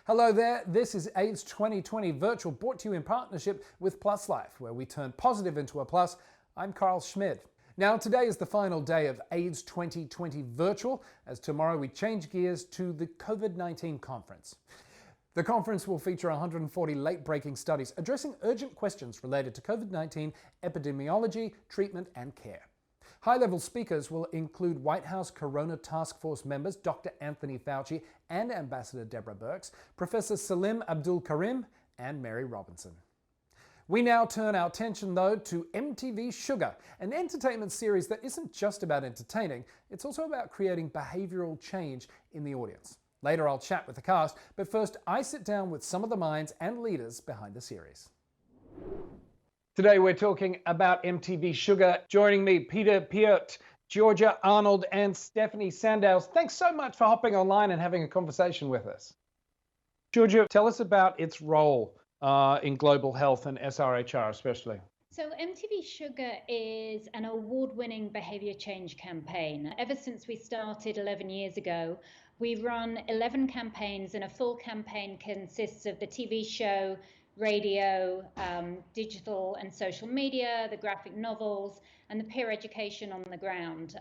Hello there, this is AIDS 2020 Virtual, brought to you in partnership with Plus Life, where we turn positive into a plus. I'm Karl Schmid. Now, today is the final day of AIDS 2020 Virtual, as tomorrow we change gears to the COVID-19 conference. The conference will feature 140 late-breaking studies addressing urgent questions related to COVID-19 epidemiology, treatment and care. High-level speakers will include White House Corona Task Force members Dr. Anthony Fauci and Ambassador Deborah Birx, Professor Salim Abdul Karim and Mary Robinson. We now turn our attention, though, to MTV Shuga, an entertainment series that isn't just about entertaining, it's also about creating behavioural change in the audience. Later I'll chat with the cast, but first I sit down with some of the minds and leaders behind the series. Today we're talking about MTV Shuga. Joining me, Piot, Georgia, Arnold and Stephanie Sandows. Thanks so much for hopping online and having a conversation with us. Georgia, tell us about its role in global health and SRHR especially. So MTV Shuga is an award-winning behaviour change campaign. Ever since we started 11 years ago, we've run 11 campaigns, and a full campaign consists of the TV show, radio, digital and social media, the graphic novels, and the peer education on the ground.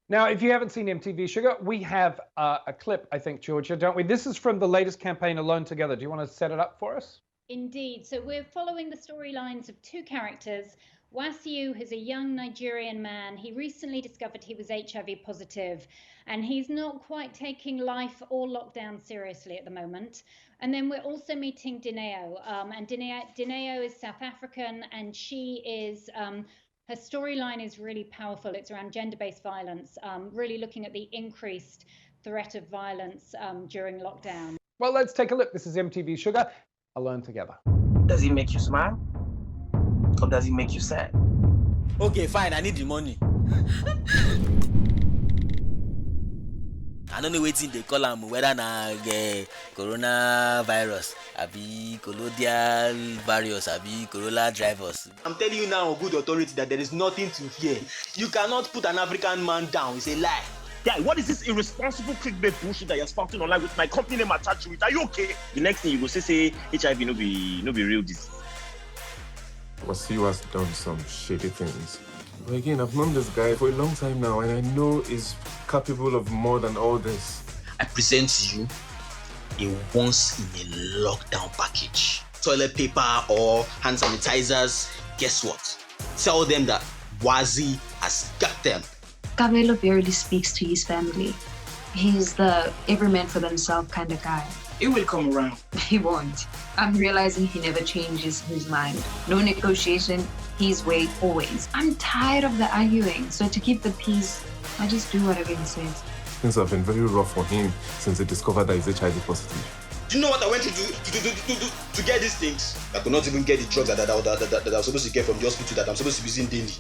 Now, if you haven't seen MTV Shuga, we have a clip, I think, Georgia, don't we? This is from the latest campaign, Alone Together. Do you want to set it up for us? Indeed. So we're following the storylines of two characters. Wasiu is a young Nigerian man. He recently discovered he was HIV positive, and he's not quite taking life or lockdown seriously at the moment. And then we're also meeting Dineo, and Dineo is South African, and she is, her storyline is really powerful. It's around gender-based violence, really looking at the increased threat of violence during lockdown. Well, let's take a look. This is MTV Shuga, Alone Together. Does it make you smile? Or does it make you sad? Okay, fine, I need the money. I don't know wetin they call am, whether na coronavirus, abi colloidal virus, abi corona drivers. I'm telling you now, good authority, that there is nothing to fear. You cannot put an African man down. It's a lie. Guy, what is this irresponsible clickbait bullshit that you're spouting online with my company name attached to it? Are you okay? The next thing you go say HIV no be real disease. Wasiu has done some shady things. But again, I've known this guy for a long time now, and I know he's capable of more than all this. I present to you a once in a lockdown package. Toilet paper or hand sanitizers. Guess what? Tell them that Wazi has got them. Cabello barely speaks to his family. He's the every man for themselves kind of guy. It will come around. He won't. I'm realizing he never changes his mind. No negotiation, his way always. I'm tired of the arguing, so to keep the peace, I just do whatever he says. Things have been very rough for him since he discovered that he's HIV positive. Do you know what I went to get these things? I could not even get the drugs that I was supposed to get from the hospital that I'm supposed to be using daily.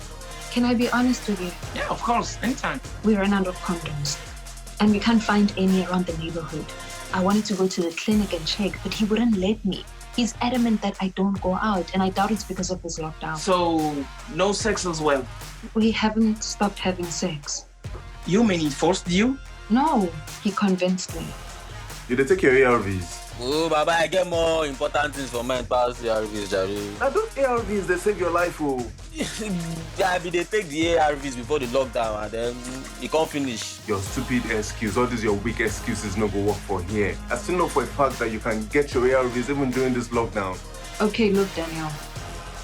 Can I be honest with you? Yeah, of course, anytime. We ran out of condoms, and we can't find any around the neighborhood. I wanted to go to the clinic and check, but he wouldn't let me. He's adamant that I don't go out, and I doubt it's because of this lockdown. So, no sex as well? We haven't stopped having sex. You mean he forced you? No, he convinced me. Did they take your ARVs? Oh, Baba, I get more important things for men past the ARVs, Jerry. Now those ARVs, they save your life, oh. Yeah, they take the ARVs before the lockdown and then you can't finish. Your stupid excuse, all these your weak excuses no go work for here. I still know for a fact that you can get your ARVs even during this lockdown. Okay, look, Daniel.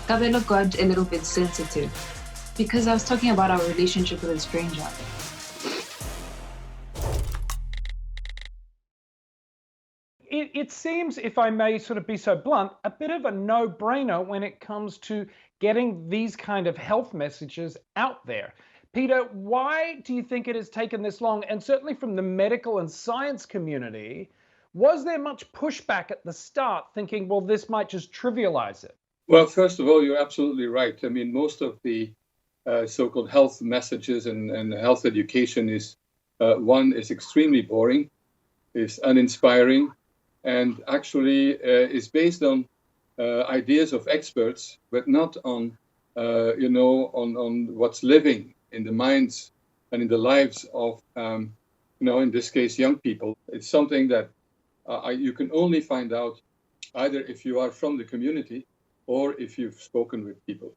Cabello got a little bit sensitive because I was talking about our relationship with a stranger. It seems, if I may sort of be so blunt, a bit of a no-brainer when it comes to getting these kind of health messages out there. Peter, why do you think it has taken this long? And certainly from the medical and science community, was there much pushback at the start thinking, well, this might just trivialize it? Well, first of all, you're absolutely right. I mean, most of the so-called health messages and health education is, one, is extremely boring, is uninspiring, and actually is based on ideas of experts, but not on, on what's living in the minds and in the lives of, in this case, young people. It's something that you can only find out either if you are from the community or if you've spoken with people.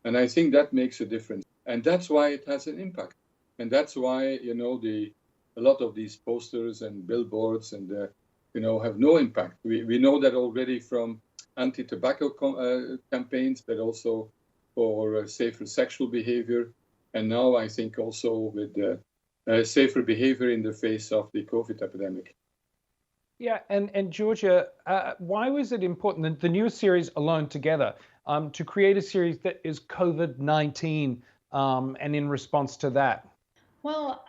And I think that makes a difference. And that's why it has an impact. And that's why, a lot of these posters and billboards and, have no impact. We know that already from anti-tobacco campaigns, but also for safer sexual behavior. And now I think also with safer behavior in the face of the COVID epidemic. Yeah, and Georgia, why was it important, the newest series, Alone Together, to create a series that is COVID-19 and in response to that? Well,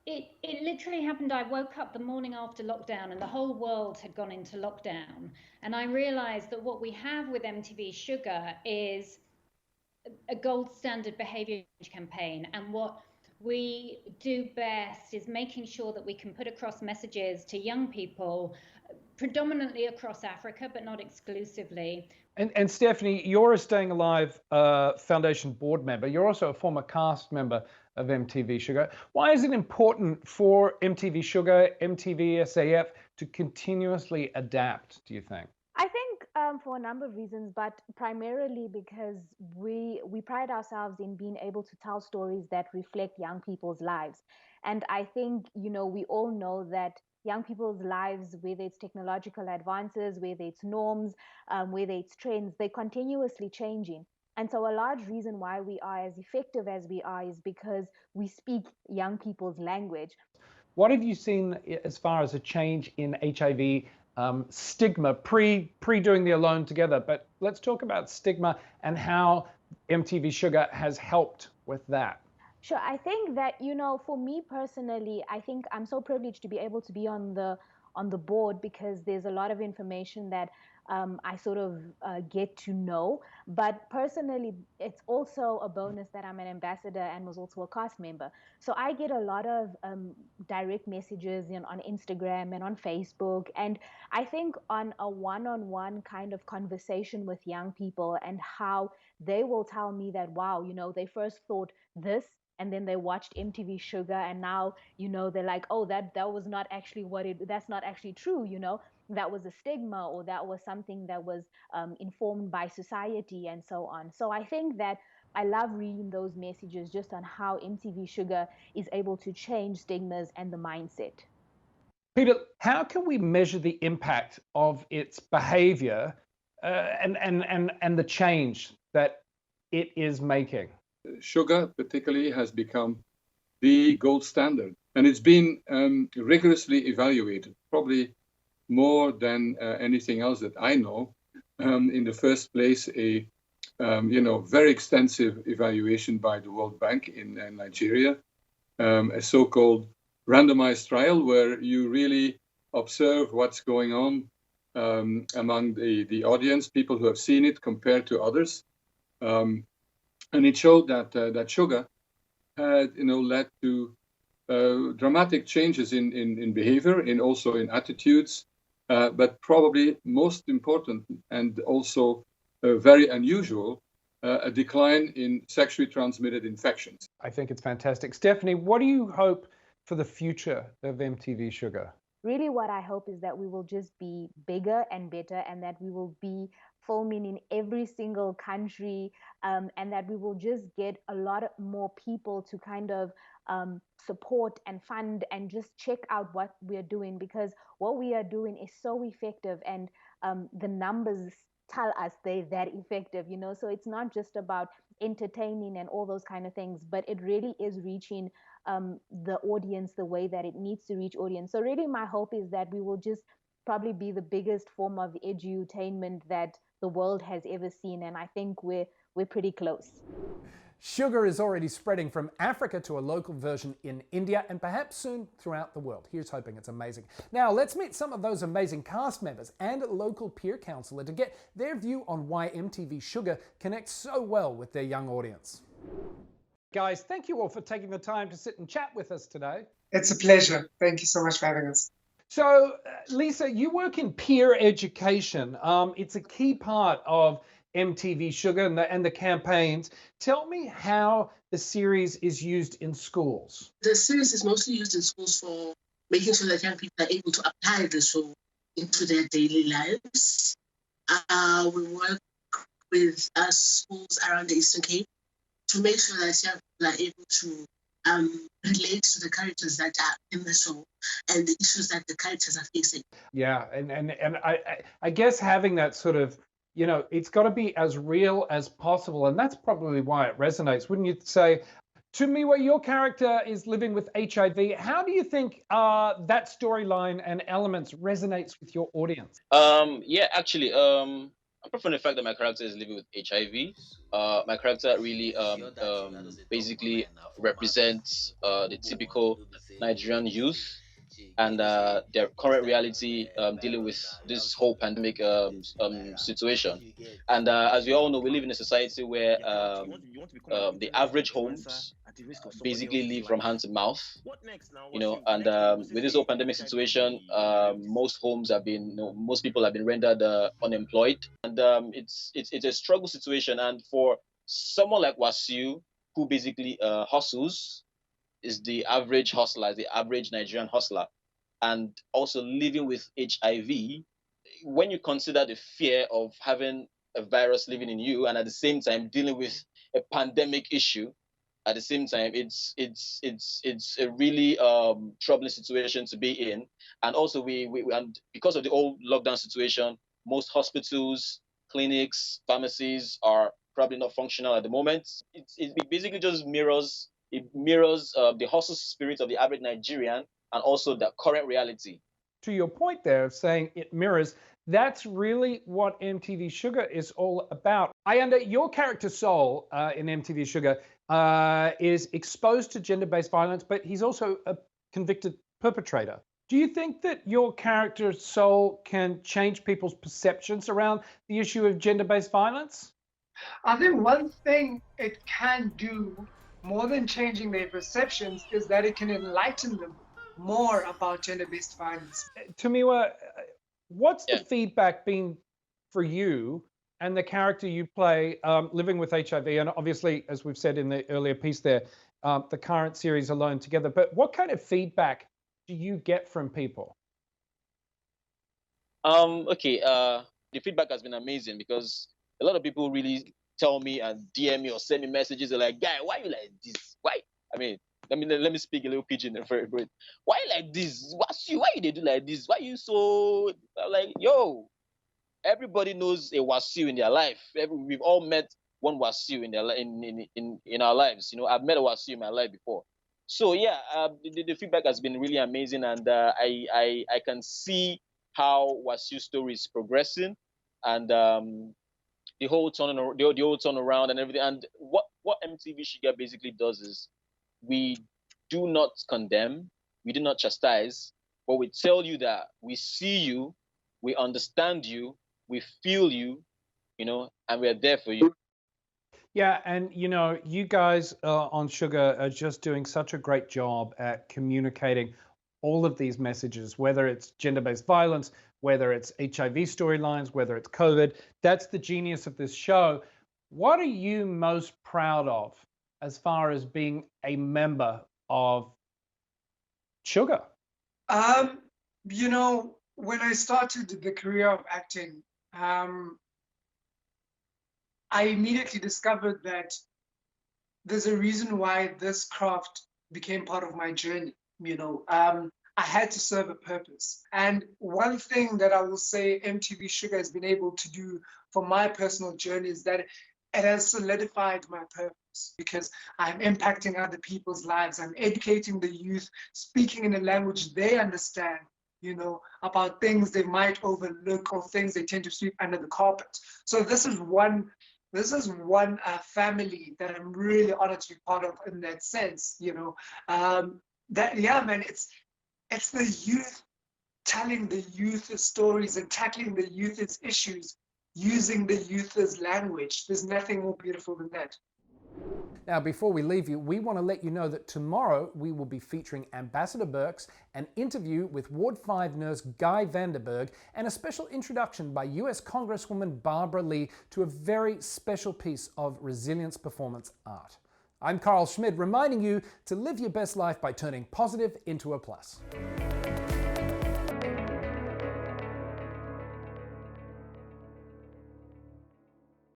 it literally happened. I woke up the morning after lockdown and the whole world had gone into lockdown. And I realized that what we have with MTV Shuga is a gold standard behavior campaign. And what we do best is making sure that we can put across messages to young people, predominantly across Africa, but not exclusively. And Stephanie, you're a Staying Alive Foundation board member. You're also a former cast member of MTV Shuga. Why is it important for MTV Shuga, MTV SAF to continuously adapt, do you think? I think for a number of reasons, but primarily because we pride ourselves in being able to tell stories that reflect young people's lives. And I think, we all know that young people's lives, whether it's technological advances, whether it's norms, whether it's trends, they're continuously changing. And so a large reason why we are as effective as we are is because we speak young people's language. What have you seen as far as a change in HIV stigma pre doing the Alone Together? But let's talk about stigma and how MTV Shuga has helped with that. Sure. I think that, for me personally, I think I'm so privileged to be able to be on the board because there's a lot of information that I sort of get to know. But personally, it's also a bonus that I'm an ambassador and was also a cast member. So I get a lot of direct messages on Instagram and on Facebook. And I think on a one-on-one kind of conversation with young people and how they will tell me that, wow, they first thought this, and then they watched MTV Shuga, and now, they're like, oh, that was not actually that's not actually true, that was a stigma, or that was something that was informed by society and so on. So I think that I love reading those messages just on how MTV Shuga is able to change stigmas and the mindset. Peter, how can we measure the impact of its behavior and the change that it is making? Shuga particularly has become the gold standard, and it's been rigorously evaluated, probably more than anything else that I know. In the first place, a very extensive evaluation by the World Bank in Nigeria, a so-called randomized trial where you really observe what's going on among the audience, people who have seen it compared to others. And it showed that Shuga had, led to dramatic changes in behavior, also in attitudes, but probably most important and also very unusual, a decline in sexually transmitted infections. I think it's fantastic. Stephanie, what do you hope for the future of MTV Shuga? Really what I hope is that we will just be bigger and better, and that we will be filming in every single country, and that we will just get a lot more people to kind of support and fund and just check out what we are doing, because what we are doing is so effective, and the numbers tell us they're that effective, so it's not just about entertaining and all those kind of things, but it really is reaching the audience the way that it needs to reach audience. So really my hope is that we will just probably be the biggest form of edutainment that the world has ever seen, and I think we're pretty close. Shuga is already spreading from Africa to a local version in India and perhaps soon throughout the world. Here's hoping it's amazing. Now let's meet some of those amazing cast members and a local peer counsellor to get their view on why MTV Shuga connects so well with their young audience. Guys, thank you all for taking the time to sit and chat with us today. It's a pleasure. Thank you so much for having us. So, Lisa, you work in peer education. It's a key part of MTV Shuga and the campaigns. Tell me how the series is used in schools. The series is mostly used in schools for making sure that young people are able to apply the show into their daily lives. We work with schools around the Eastern Cape to make sure that young people are able to relate to the characters that are in the show and the issues that the characters are facing. Yeah, and I guess having that sort of, you know, it's got to be as real as possible, and that's probably why it resonates, wouldn't you say? To me, where your character is living with HIV, how do you think that storyline and elements resonates with your audience? Yeah, actually, apart from the fact that my character is living with HIV, my character really basically represents the typical Nigerian youth and their current reality dealing with this whole pandemic situation. And as we all know, we live in a society where the average homes basically live from hand to mouth, you know, and with this whole pandemic situation, most homes have been, you know, most people have been rendered unemployed, and it's a struggle situation. And for someone like Wasiu, who basically hustles, is the average hustler, the average Nigerian hustler, and also living with HIV, when you consider the fear of having a virus living in you and at the same time dealing with a pandemic issue, at the same time, it's a really troubling situation to be in. And also we and because of the whole lockdown situation, most hospitals, clinics, pharmacies are probably not functional at the moment. It basically just mirrors the hustle spirit of the average Nigerian and also the current reality. To your point there of saying it mirrors, that's really what MTV Shuga is all about. Your character Soul in MTV Shuga is exposed to gender-based violence, but he's also a convicted perpetrator. Do you think that your character Soul can change people's perceptions around the issue of gender-based violence? I think one thing it can do, more than changing their perceptions, is that it can enlighten them more about gender-based violence. Tamiwa, what's the feedback been for you and the character you play living with HIV? And obviously, as we've said in the earlier piece there, the current series Alone Together. But what kind of feedback do you get from people? The feedback has been amazing because a lot of people really tell me and DM me or send me messages. They're like, "Guy, why you like this? Why?" I mean, let me speak a little pidgin for a bit. Why you like this? Why you they do like this? Why you so? I'm like, yo, everybody knows a Wasiu in their life. We've all met one Wasiu in our lives. You know, I've met a Wasiu in my life before. So yeah, the feedback has been really amazing, and I can see how Wasiu's story is progressing, and the whole turnaround and everything. And what MTV Shuga basically does is we do not condemn, we do not chastise, but we tell you that we see you, we understand you, we feel you, you know, and we're there for you. Yeah, and you know, you guys on Shuga are just doing such a great job at communicating all of these messages, whether it's gender-based violence, whether it's HIV storylines, whether it's COVID. That's the genius of this show. What are you most proud of as far as being a member of Shuga? You know, when I started the career of acting, I immediately discovered that there's a reason why this craft became part of my journey. You know, I had to serve a purpose. And one thing that I will say MTV Shuga has been able to do for my personal journey is that it has solidified my purpose, because I'm impacting other people's lives. I'm educating the youth, speaking in a language they understand, you know, about things they might overlook or things they tend to sweep under the carpet. So this is one family that I'm really honored to be part of in that sense, you know. It's the youth telling the youth stories and tackling the youth's issues using the youth's language. There's nothing more beautiful than that. Now, before we leave you, we want to let you know that tomorrow we will be featuring Ambassador Burks, an interview with Ward 5 nurse Guy Vanderberg, and a special introduction by US Congresswoman Barbara Lee to a very special piece of resilience performance art. I'm Karl Schmid, reminding you to live your best life by turning positive into a plus.